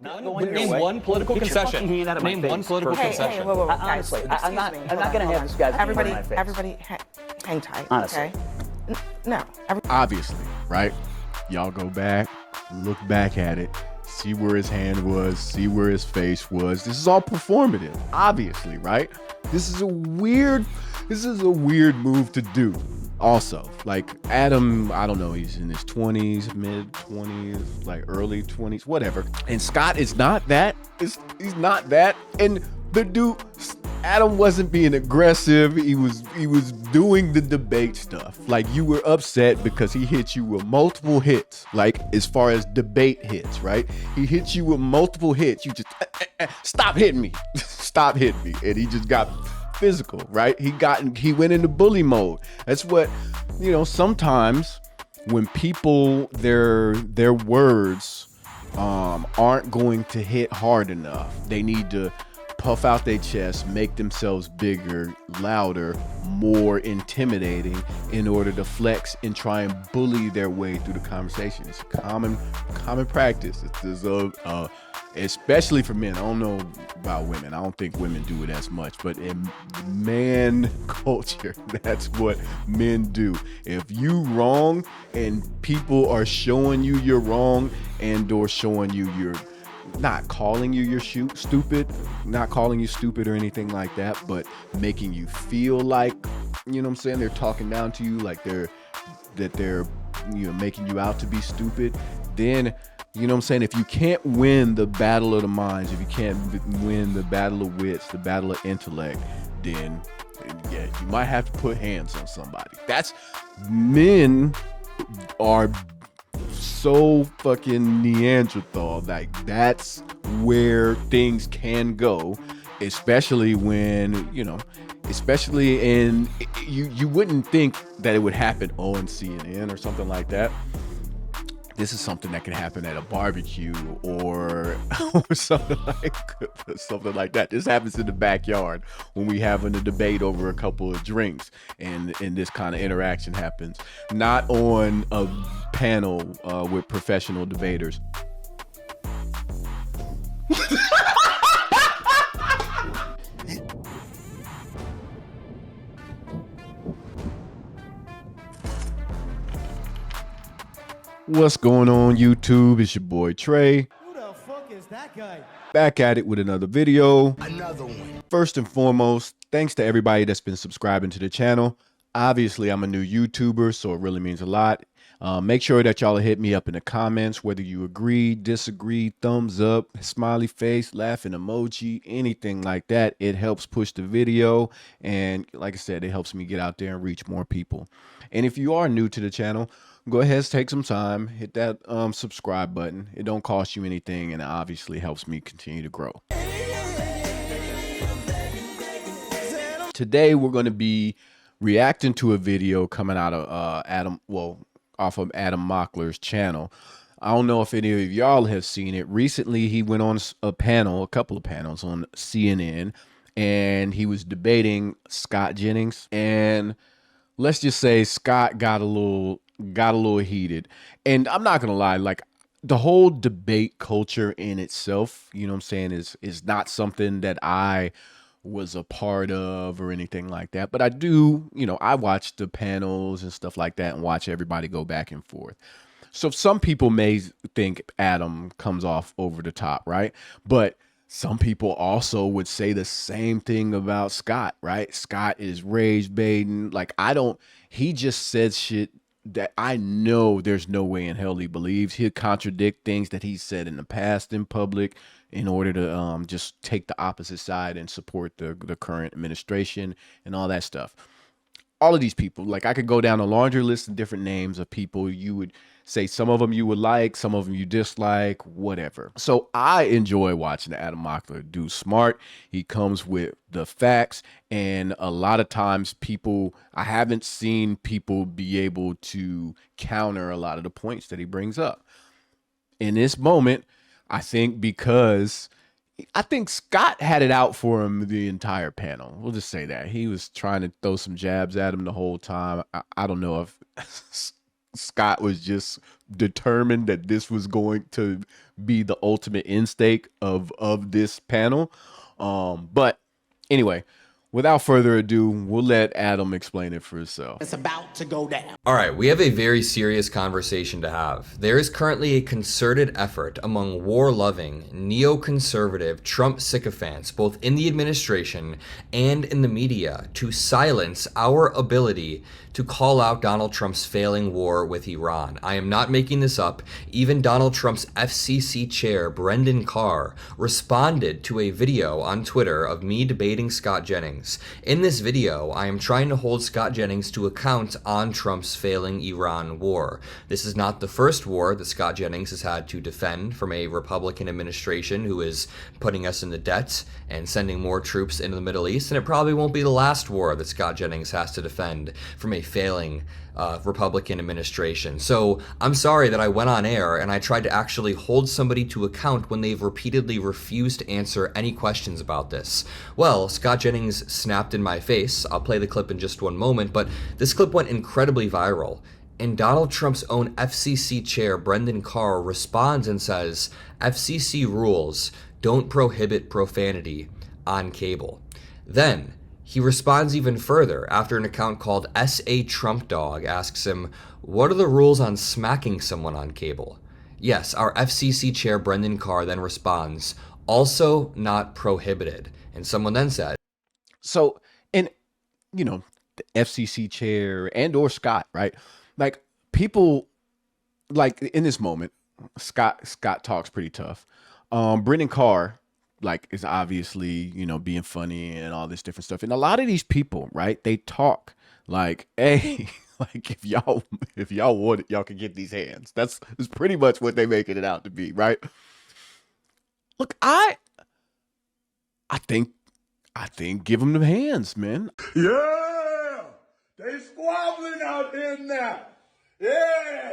Name one political concession. Name one political concession. Hey, whoa, Honestly, guys, I'm not hold going to on. have this guy's Everybody, in my face. everybody, hang tight. Honestly. Okay. No. Obviously, right? Y'all go back, look back at it, see where his hand was, see where his face was. This is all performative, obviously, right? This is a weird move to do. Also, like Adam, I don't know, he's in his 20s, mid 20s, like early 20s, whatever. And Scott is not that. He's not that. And the dude, Adam wasn't being aggressive. He was doing the debate stuff. Like, you were upset because he hit you with multiple hits. Like, as far as debate hits, right? He hit you with multiple hits. You just stop hitting me, stop hitting me, and he just got physical, right? He went into bully mode. That's what, sometimes when people, their words aren't going to hit hard enough, they need to puff out their chest, make themselves bigger, louder, more intimidating in order to flex and try and bully their way through the conversation. It's a common practice. It's especially for men. I don't know about women. I don't think women do it as much, but in man culture, that's what men do. If you wrong and people are showing you you're wrong and or showing you you're not calling you stupid, not calling you stupid or anything like that, but making you feel like, they're talking down to you, like they're making you out to be stupid, then, if you can't win the battle of the minds, if you can't win the battle of wits, the battle of intellect, then yeah, you might have to put hands on somebody. Men are so fucking Neanderthal. Like, that's where things can go, especially when, especially in, you wouldn't think that it would happen on CNN or something like that. This is something that can happen at a barbecue or something like that. This happens in the backyard when we having a debate over a couple of drinks, and this kind of interaction happens. Not on a panel with professional debaters. What's going on, YouTube? It's your boy Trey. Who the fuck is that guy? Back at it with another video. Another one. First and foremost, thanks to everybody that's been subscribing to the channel. Obviously, I'm a new YouTuber, so it really means a lot. Make sure that y'all hit me up in the comments, whether you agree, disagree, thumbs up, smiley face, laughing emoji, anything like that. It helps push the video, and like I said, it helps me get out there and reach more people. And if you are new to the channel, go ahead, take some time, hit that subscribe button. It don't cost you anything, and it obviously helps me continue to grow. Today, we're going to be reacting to a video coming out of off of Adam McClure's channel. I don't know if any of y'all have seen it. Recently, he went on a couple of panels on CNN, and he was debating Scott Jennings. And let's just say Scott got a little heated. And I'm not gonna lie, like, the whole debate culture in itself, is not something that I was a part of or anything like that. But I do, I watch the panels and stuff like that and watch everybody go back and forth. So some people may think Adam comes off over the top, right? But some people also would say the same thing about Scott, right? Scott is rage baiting. Like, he just said shit that I know there's no way in hell he believes. He'll contradict things that he said in the past in public in order to just take the opposite side and support the current administration and all that stuff. All of these people, like, I could go down a laundry list of different names of people. You would say some of them you would like, some of them you dislike, whatever. So I enjoy watching Adam McClure do smart. He comes with the facts, and a lot of times I haven't seen people be able to counter a lot of the points that he brings up. In this moment, I think Scott had it out for him the entire panel. We'll just say that. He was trying to throw some jabs at him the whole time. I don't know if Scott was just determined that this was going to be the ultimate end stake of this panel. But anyway, without further ado, we'll let Adam explain it for himself. It's about to go down. All right, we have a very serious conversation to have. There is currently a concerted effort among war-loving, neoconservative Trump sycophants, both in the administration and in the media, to silence our ability to call out Donald Trump's failing war with Iran. I am not making this up. Even Donald Trump's FCC chair, Brendan Carr, responded to a video on Twitter of me debating Scott Jennings. In this video, I am trying to hold Scott Jennings to account on Trump's failing Iran war. This is not the first war that Scott Jennings has had to defend from a Republican administration who is putting us into debt and sending more troops into the Middle East, and it probably won't be the last war that Scott Jennings has to defend from a failing Republican administration. So I'm sorry that I went on air and I tried to actually hold somebody to account when they've repeatedly refused to answer any questions about this. Well, Scott Jennings snapped in my face. I'll play the clip in just one moment, but this clip went incredibly viral. And Donald Trump's own FCC chair, Brendan Carr, responds and says, FCC rules don't prohibit profanity on cable. Then he responds even further after an account called SA Trump Dog asks him, what are the rules on smacking someone on cable? Yes, our FCC chair Brendan Carr then responds, also not prohibited. And someone then said, So, and you know, the FCC chair and or Scott, right? Like people, like in this moment, Scott talks pretty tough. Brendan Carr, like, is obviously, you know, being funny and all this different stuff. And a lot of these people, right, they talk like, hey, like if y'all want it, y'all can get these hands. That's pretty much what they making it out to be, right? Look, I think give them the hands, man. Yeah, they squabbling out here now. Yeah.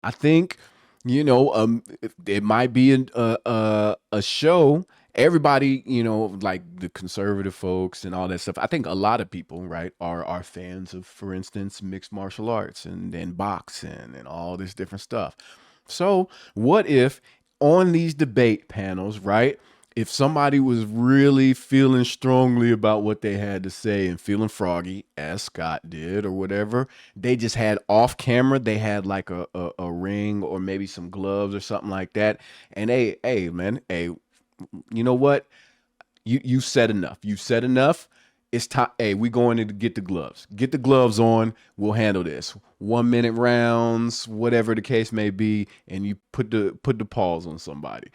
I think, you know, it might be a show. Everybody, you know, like the conservative folks and all that stuff. I think a lot of people, right, are fans of, for instance, mixed martial arts and boxing and all this different stuff. So what if on these debate panels, right, if somebody was really feeling strongly about what they had to say and feeling froggy, as Scott did or whatever, they just had off camera, they had like a ring or maybe some gloves or something like that. And hey, man, hey, you know what? You said enough. You said enough. It's time. Hey, we going to get the gloves. Get the gloves on. We'll handle this. 1 minute rounds, whatever the case may be, and you put the pause on somebody.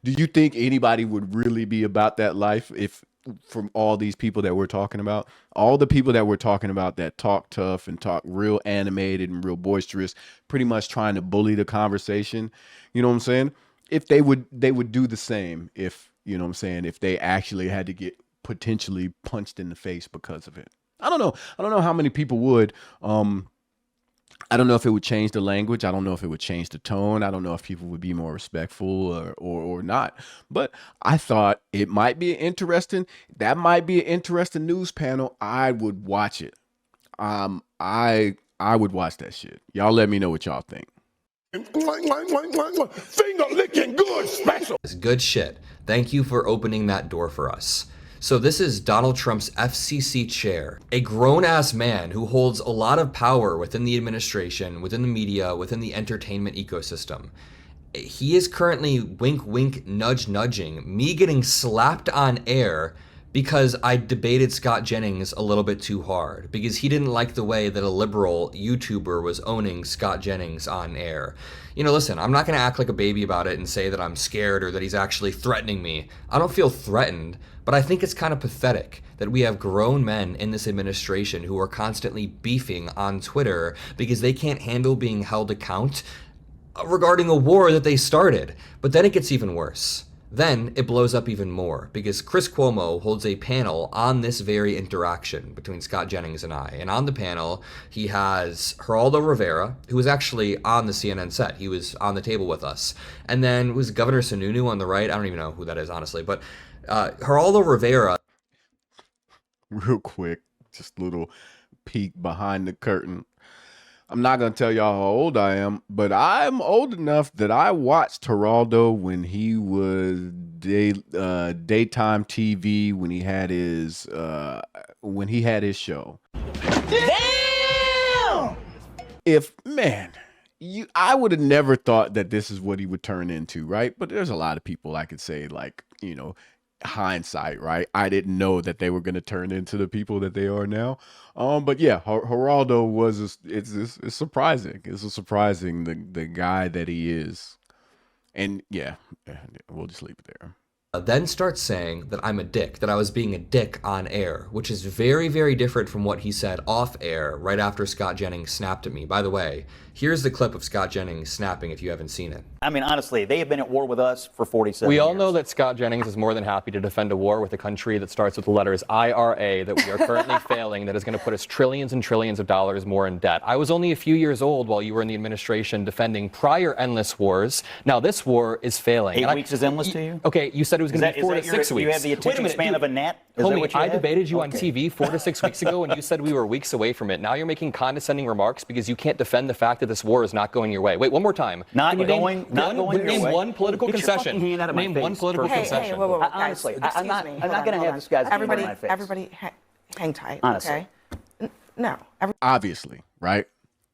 Do you think anybody would really be about that life if from all these people that we're talking about, all the people that we're talking about that talk tough and talk real animated and real boisterous, pretty much trying to bully the conversation, you know what I'm saying? If they would do the same if, you know what I'm saying, if they actually had to get potentially punched in the face because of it. I don't know how many people would. I don't know if it would change the language. I don't know if it would change the tone. I don't know if people would be more respectful or not. But I thought it might be that might be an interesting news panel. I would watch it. I would watch that shit. Y'all let me know what y'all think. Finger licking good special. it's good shit. Thank you for opening that door for us. So this is Donald Trump's FCC chair, a grown-ass man who holds a lot of power within the administration, within the media, within the entertainment ecosystem. He is currently wink, nudging me getting slapped on air because I debated Scott Jennings a little bit too hard, because he didn't like the way that a liberal YouTuber was owning Scott Jennings on air. You know, listen, I'm not going to act like a baby about it and say that I'm scared or that he's actually threatening me. I don't feel threatened, but I think it's kind of pathetic that we have grown men in this administration who are constantly beefing on Twitter because they can't handle being held account regarding a war that they started. But then it gets even worse. Then it blows up even more because Chris Cuomo holds a panel on this very interaction between Scott Jennings and I. And on the panel, he has Geraldo Rivera, who was actually on the CNN set. He was on the table with us. And then was Governor Sununu on the right. I don't even know who that is, honestly. But Geraldo Rivera. real quick, just a little peek behind the curtain. I'm not going to tell y'all how old I am, but I'm old enough that I watched Geraldo when he was daytime TV, when he had his show. Damn! I would have never thought that this is what he would turn into, right? But there's a lot of people I could say, like, hindsight, right? I didn't know that they were going to turn into the people that they are now. But yeah, Geraldo it's surprising. It's surprising the guy that he is. And yeah, we'll just leave it there. Then starts saying that I'm a dick, that I was being a dick on air, which is very, very different from what he said off air right after Scott Jennings snapped at me. By the way, here's the clip of Scott Jennings snapping if you haven't seen it. I mean, honestly, they have been at war with us for 47 years. We all know that Scott Jennings is more than happy to defend a war with a country that starts with the letters IRA that we are currently failing, that is going to put us trillions and trillions of dollars more in debt. I was only a few years old while you were in the administration defending prior endless wars. Now this war is failing. 8 weeks is endless to you? Okay, you said it was going to be 4 to 6 weeks. You have the attention span of a gnat? Is that Homie, what you I have? debated you on TV 4 to 6 weeks ago, and you said we were weeks away from it. Now you're making condescending remarks because you can't defend the fact that this war is not going your way. Wait, one more time. Not Can you going your name way. one political Get your concession. fucking hand out of my Name face one political first. concession. Whoa, guys, Honestly, I'm excuse not me. going to have this guy's hand in my face. Everybody, hang tight. Honestly. Okay. No. Obviously, right?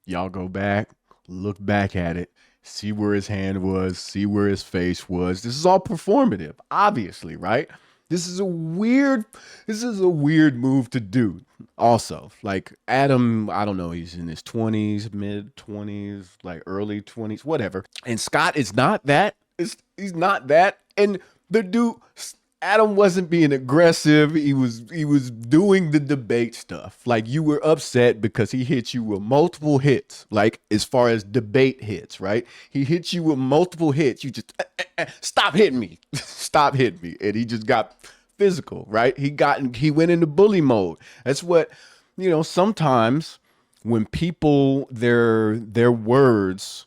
Y'all go back, look back at it, see where his hand was, see where his face was. This is all performative, obviously, right? This is a weird move to do. Also, like Adam, I don't know, he's in his 20s, mid 20s, like early 20s, whatever. And Scott is not that. He's not that. And the dude, Adam wasn't being aggressive. He was doing the debate stuff. Like, you were upset because he hit you with multiple hits. Like, as far as debate hits, right? He hit you with multiple hits. You just stop hitting me. Stop hitting me. And he just got physical, right? He went into bully mode. That's what, sometimes when people their words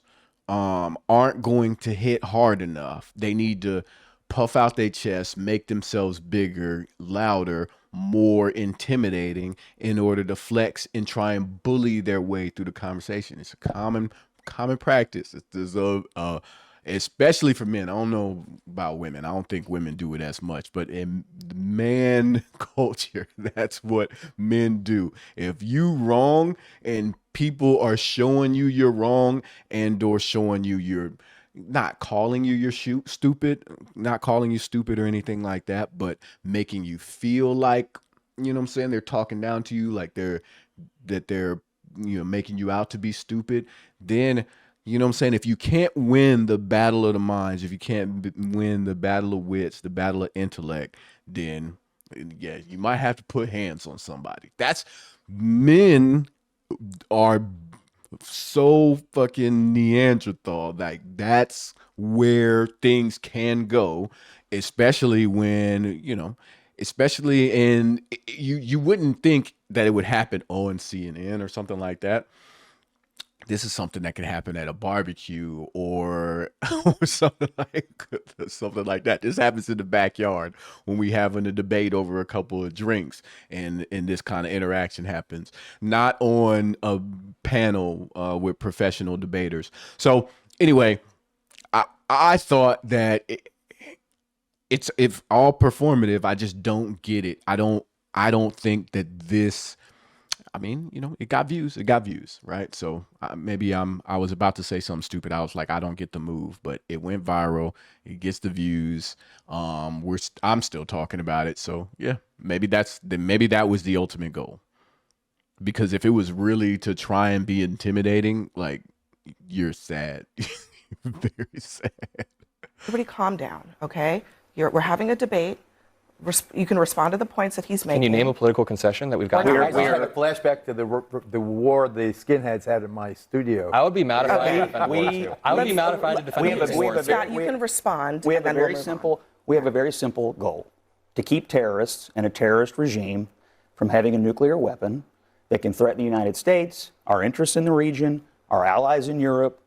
aren't going to hit hard enough, they need to puff out their chest, make themselves bigger, louder, more intimidating in order to flex and try and bully their way through the conversation. It's a common practice. It's especially for men. I don't know about women. I don't think women do it as much, but in man culture, that's what men do. If you wrong and people are showing you you're wrong and or showing you you're not calling you stupid, not calling you stupid or anything like that, but making you feel like, they're talking down to you, like they're making you out to be stupid, then, if you can't win the battle of the minds, if you can't win the battle of wits, the battle of intellect, then yeah, you might have to put hands on somebody. Men are so fucking Neanderthal. Like, that's where things can go, especially when, especially in, you wouldn't think that it would happen on CNN or something like that. This is something that could happen at a barbecue or something like that. This happens in the backyard when we having a debate over a couple of drinks, and this kind of interaction happens, not on a panel with professional debaters. So anyway, I thought that it's all performative. I just don't get it. I don't think that this. I mean, it got views. It got views, right? So maybe I was about to say something stupid. I was like, I don't get the move, but it went viral. It gets the views. I'm still talking about it. So yeah, maybe that was the ultimate goal. Because if it was really to try and be intimidating, like, you're sad. Very sad. Everybody calm down, okay? We're having a debate. You can respond to the points that he's making. Can you name a political concession that we've got? I just had a flashback to the war the skinheads had in my studio. I would be mad if I had to defend war too. I would be mad if I had to defend war. Scott, you can respond. We have a very simple goal: to keep terrorists and a terrorist regime from having a nuclear weapon that can threaten the United States, our interests in the region, our allies in Europe,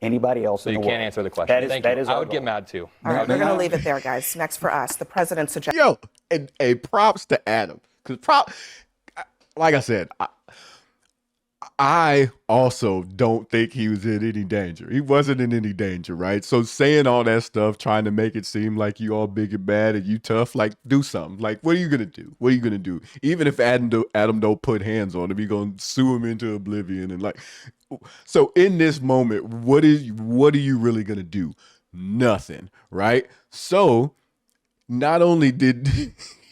anybody else in the world. So you can't answer the question. Thank you. I would get mad too. All right, we're going to leave it there, guys. Next for us, the president suggests. Yo, and props to Adam. Because like I said, I also don't think he was in any danger. He wasn't in any danger, right? So saying all that stuff, trying to make it seem like you all big and bad and you tough, like do something. Like, what are you gonna do? What are you gonna do? Even if Adam don't put hands on him, you're gonna sue him into oblivion and like. So in this moment, what are you really gonna do? Nothing, right? So not only did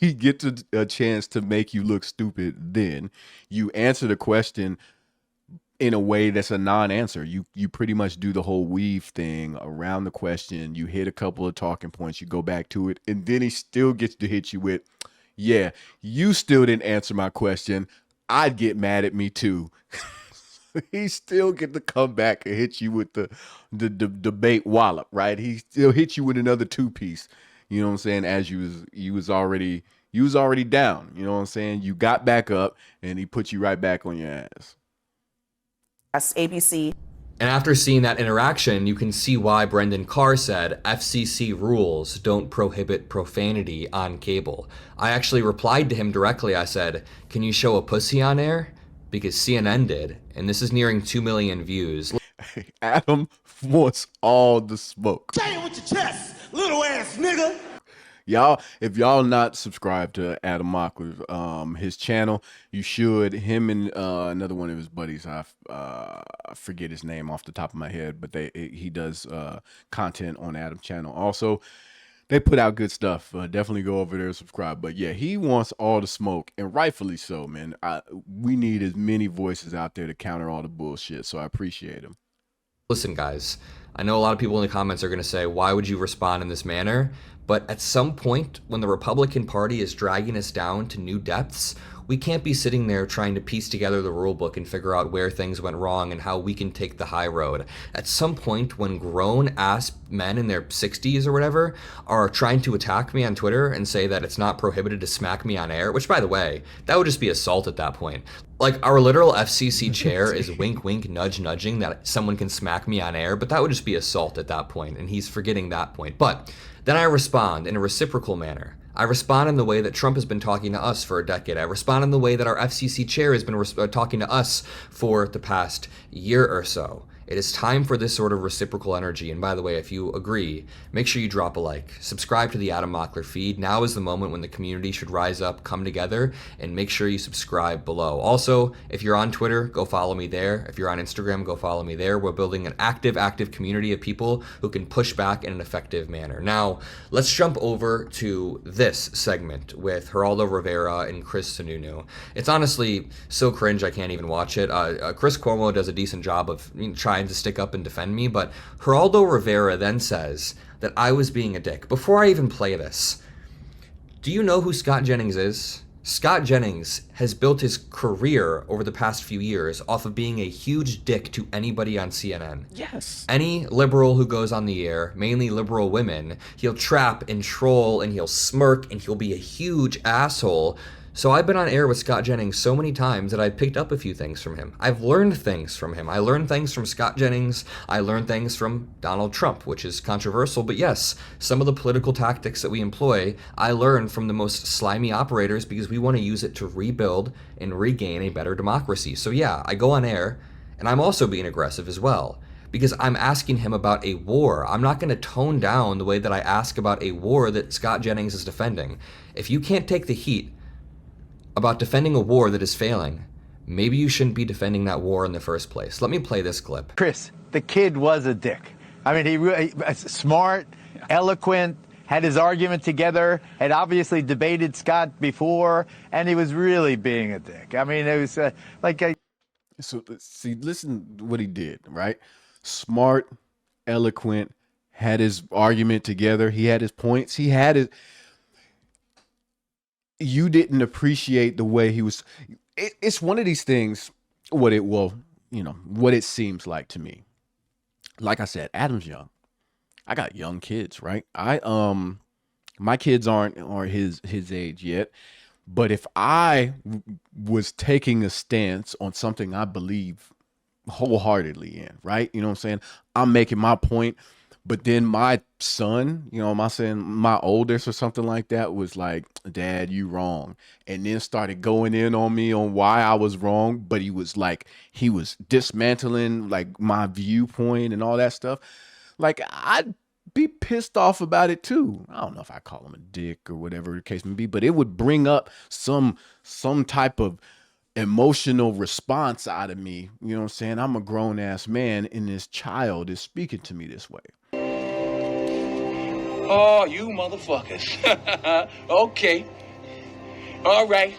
he get a chance to make you look stupid, then you answer the question in a way that's a non-answer. You pretty much do the whole weave thing around the question. You hit a couple of talking points, you go back to it, and then he still gets to hit you with, yeah, you still didn't answer my question. I'd get mad at me too. He still get to come back and hit you with the debate wallop, right? He still hit you with another two-piece. You know what I'm saying? As you was already down. You know what I'm saying? You got back up and he put you right back on your ass. ABC. And after seeing that interaction, you can see why Brendan Carr said FCC rules don't prohibit profanity on cable. I actually replied to him directly. I said, "Can you show a pussy on air?" Because CNN did, and this is nearing 2 million views. Adam wants all the smoke. Say it with your chest, little ass nigga. Y'all, if y'all not subscribed to Adam McClure, his channel, you should. Him and another one of his buddies, I forget his name off the top of my head, but he does content on Adam's channel. Also, they put out good stuff. Definitely go over there and subscribe. But yeah, he wants all the smoke, and rightfully so, man. We need as many voices out there to counter all the bullshit, so I appreciate him. Listen, guys, I know a lot of people in the comments are going to say, why would you respond in this manner? But at some point, when the Republican Party is dragging us down to new depths, we can't be sitting there trying to piece together the rule book and figure out where things went wrong and how we can take the high road. At some point, when grown-ass men in their 60s or whatever are trying to attack me on Twitter and say that it's not prohibited to smack me on air, which, by the way, that would just be assault at that point. Like, our literal FCC chair is wink, wink, nudge, nudging that someone can smack me on air, but that would just be assault at that point, and he's forgetting that point. But then I respond in a reciprocal manner. I respond in the way that Trump has been talking to us for a decade. I respond in the way that our FCC chair has been talking to us for the past year or so. It is time for this sort of reciprocal energy. And by the way, if you agree, make sure you drop a like. Subscribe to the Adam McClure feed. Now is the moment when the community should rise up, come together, and make sure you subscribe below. Also, if you're on Twitter, go follow me there. If you're on Instagram, go follow me there. We're building an active community of people who can push back in an effective manner. Now, let's jump over to this segment with Geraldo Rivera and Chris Sununu. It's honestly so cringe I can't even watch it. Chris Cuomo does a decent job of trying to stick up and defend me, but Geraldo Rivera then says that I was being a dick. Before I even play this, do you know who Scott Jennings is? Scott Jennings has built his career over the past few years off of being a huge dick to anybody on CNN. Yes. Any liberal who goes on the air, mainly liberal women, he'll trap and troll and he'll smirk and he'll be a huge asshole. So I've been on air with Scott Jennings so many times that I've picked up a few things from him. I've learned things from him. I learned things from Scott Jennings. I learned things from Donald Trump, which is controversial. But yes, some of the political tactics that we employ, I learned from the most slimy operators because we want to use it to rebuild and regain a better democracy. So yeah, I go on air and I'm also being aggressive as well, because I'm asking him about a war. I'm not going to tone down the way that I ask about a war that Scott Jennings is defending. If you can't take the heat about defending a war that is failing, maybe you shouldn't be defending that war in the first place. Let me play this clip. Chris, the kid was a dick. I mean, he really smart, eloquent, had his argument together, had obviously debated Scott before, and he was really being a dick. I mean, it was So see, listen what he did, right? Smart, eloquent, had his argument together. He had his points. He had his. You didn't appreciate the way he was. It's one of these things. What it seems like to me. Like I said, Adam's young. I got young kids, right? My kids aren't his age yet. But if I was taking a stance on something I believe wholeheartedly in, right? You know what I'm saying? I'm making my point. But then my son, my oldest or something like that was like, Dad, you wrong. And then started going in on me on why I was wrong. But he was dismantling like my viewpoint and all that stuff. Like, I'd be pissed off about it too. I don't know if I call him a dick or whatever the case may be, but it would bring up some type of emotional response out of me. You know what I'm saying? I'm a grown ass man and this child is speaking to me this way. Oh, you motherfuckers. Okay. All right.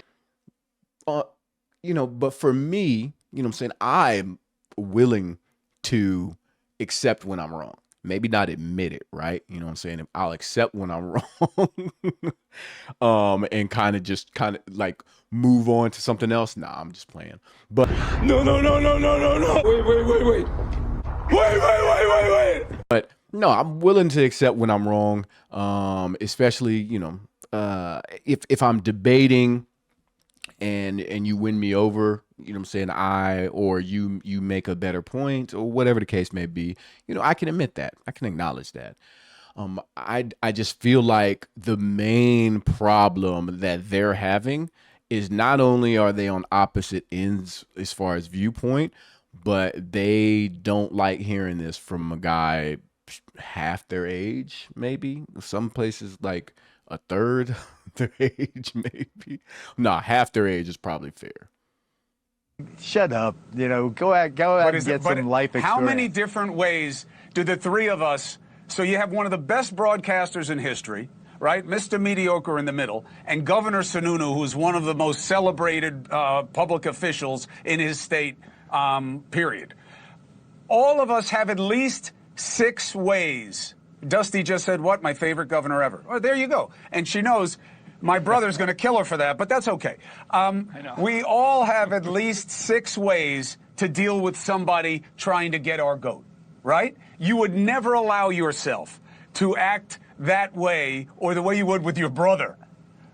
But for me, you know what I'm saying, I'm willing to accept when I'm wrong. Maybe not admit it, right? You know what I'm saying? I'll accept when I'm wrong. And kind of like move on to something else. Nah, I'm just playing. But No. Wait. But no, I'm willing to accept when I'm wrong. Especially, if I'm debating and you win me over, you know what I'm saying, or you make a better point or whatever the case may be, I can admit that. I can acknowledge that. I just feel like the main problem that they're having is not only are they on opposite ends as far as viewpoint, but they don't like hearing this from a guy half their age, maybe. Some places like a third their age, maybe. No, half their age is probably fair. Shut up. Go out and get some life experience. How many different ways do the three of us, so you have one of the best broadcasters in history, right? Mr. Mediocre in the middle, and Governor Sununu, who's one of the most celebrated public officials in his state, period. All of us have at least 6 ways. Dusty just said, what? My favorite governor ever. Oh, there you go. And she knows my brother's going to kill her for that, but that's okay. We all have at least 6 ways to deal with somebody trying to get our goat, right? You would never allow yourself to act that way or the way you would with your brother,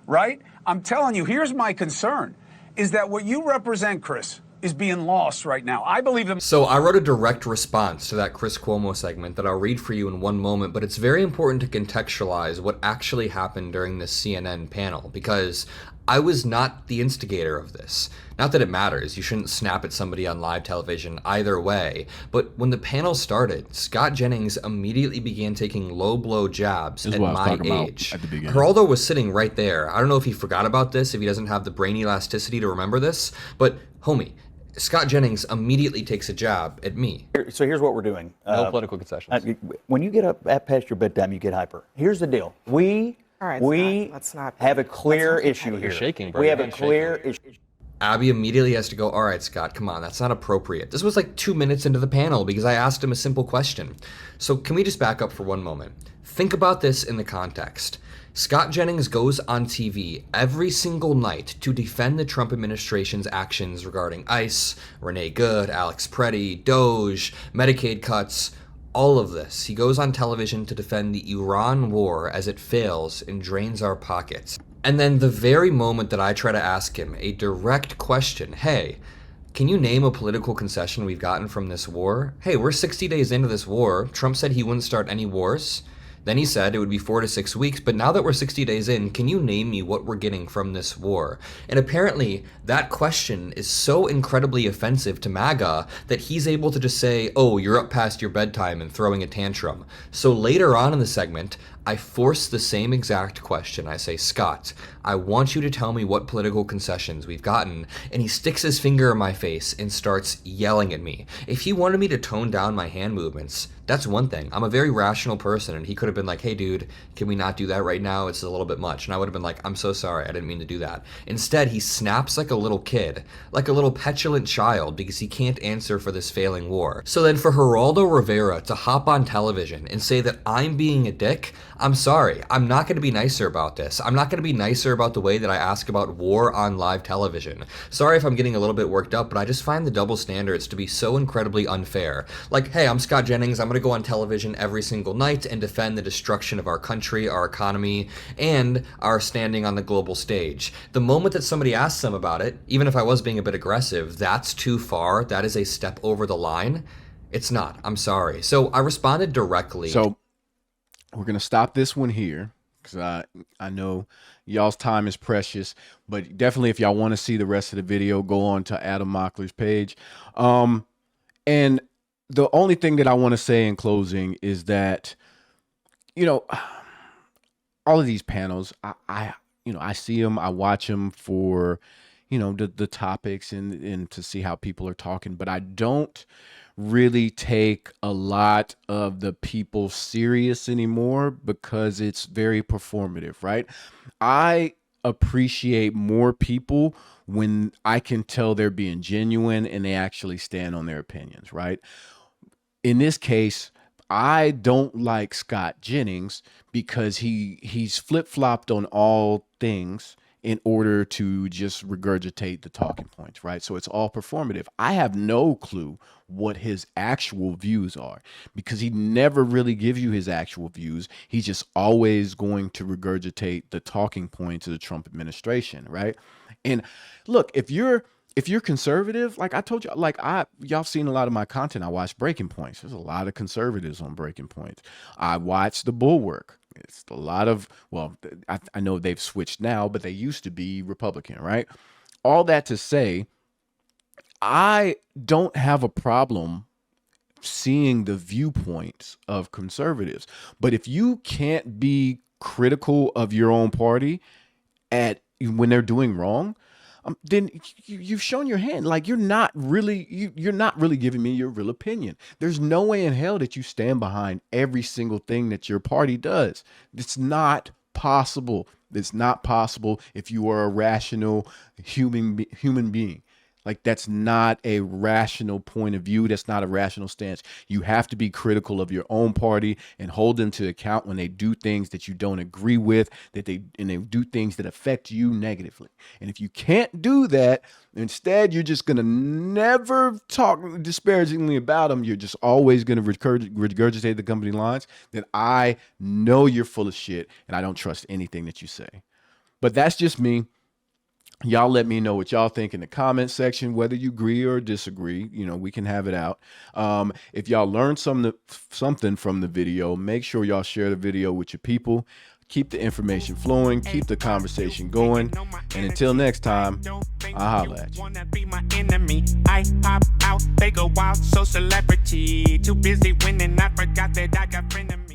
right? I'm telling you, here's my concern, is that what you represent, Chris, is being lost right now. I believe them. So I wrote a direct response to that Chris Cuomo segment that I'll read for you in one moment, but it's very important to contextualize what actually happened during the CNN panel, because I was not the instigator of this. Not that it matters, you shouldn't snap at somebody on live television either way, but when the panel started, Scott Jennings immediately began taking low blow jabs at my age. Geraldo was sitting right there. I don't know if he forgot about this, if he doesn't have the brain elasticity to remember this, but homie, Scott Jennings immediately takes a jab at me. So here's what we're doing. No political concessions. When you get up past your bedtime, you get hyper. Here's the deal. We have a clear issue here. You're shaking, we have a clear issue. Abby immediately has to go, all right, Scott, come on, that's not appropriate. This was like 2 minutes into the panel because I asked him a simple question. So can we just back up for one moment? Think about this in the context. Scott Jennings goes on TV every single night to defend the Trump administration's actions regarding ICE, Renee Good, Alex Preddy, Doge, Medicaid cuts, all of this. He goes on television to defend the Iran war as it fails and drains our pockets. And then the very moment that I try to ask him a direct question, hey, can you name a political concession we've gotten from this war? Hey, we're 60 days into this war. Trump said he wouldn't start any wars. Then he said it would be 4 to 6 weeks, but now that we're 60 days in, can you name me what we're getting from this war? And apparently that question is so incredibly offensive to MAGA that he's able to just say, oh, you're up past your bedtime and throwing a tantrum. So later on in the segment, I force the same exact question. I say, Scott, I want you to tell me what political concessions we've gotten. And he sticks his finger in my face and starts yelling at me. If he wanted me to tone down my hand movements, that's one thing. I'm a very rational person, and he could have been like, hey, dude, can we not do that right now? It's a little bit much. And I would have been like, I'm so sorry. I didn't mean to do that. Instead, he snaps like a little kid, like a little petulant child, because he can't answer for this failing war. So then for Geraldo Rivera to hop on television and say that I'm being a dick, I'm sorry. I'm not going to be nicer about this. I'm not going to be nicer about the way that I ask about war on live television. Sorry if I'm getting a little bit worked up, but I just find the double standards to be so incredibly unfair. Like, hey, I'm Scott Jennings. I'm going to go on television every single night and defend the destruction of our country, our economy, and our standing on the global stage. The moment that somebody asks them about it, even if I was being a bit aggressive, that's too far. That is a step over the line. It's not. I'm sorry. So I responded directly. So we're going to stop this one here because I know y'all's time is precious, but definitely if y'all want to see the rest of the video, go on to Adam McClure's page. And the only thing that I want to say in closing is that, you know, all of these panels, I see them, I watch them for, you know, the topics and to see how people are talking, but I don't really take a lot of the people serious anymore because it's very performative, right? I appreciate more people when I can tell they're being genuine and they actually stand on their opinions, right? In this case, I don't like Scott Jennings because he's flip-flopped on all things in order to just regurgitate the talking points, right? So it's all performative. I have no clue what his actual views are because he never really gives you his actual views. He's just always going to regurgitate the talking points of the Trump administration, right? And look, if you're conservative, like I told you, like y'all seen a lot of my content. I watch Breaking Points. There's a lot of conservatives on Breaking Points. I watch The Bulwark. It's a lot of, well, I know they've switched now, but they used to be Republican, right? All that to say, I don't have a problem seeing the viewpoints of conservatives. But if you can't be critical of your own party when they're doing wrong, then you've shown your hand. Like you're not really giving me your real opinion. There's no way in hell that you stand behind every single thing that your party does. It's not possible. It's not possible if you are a rational human being. Like that's not a rational point of view. That's not a rational stance. You have to be critical of your own party and hold them to account when they do things that you don't agree with, and they do things that affect you negatively. And if you can't do that, instead you're just going to never talk disparagingly about them. You're just always going to regurgitate the company lines. Then I know you're full of shit and I don't trust anything that you say. But that's just me. Y'all let me know what y'all think in the comment section, whether you agree or disagree. You know, we can have it out. If y'all learned something from the video, make sure y'all share the video with your people. Keep the information flowing. Keep the conversation going. And until next time, I'll holla at you. Wanna be my enemy. I pop out, they go wild, so celebrity. Too busy winning, I forgot that I got friend of me.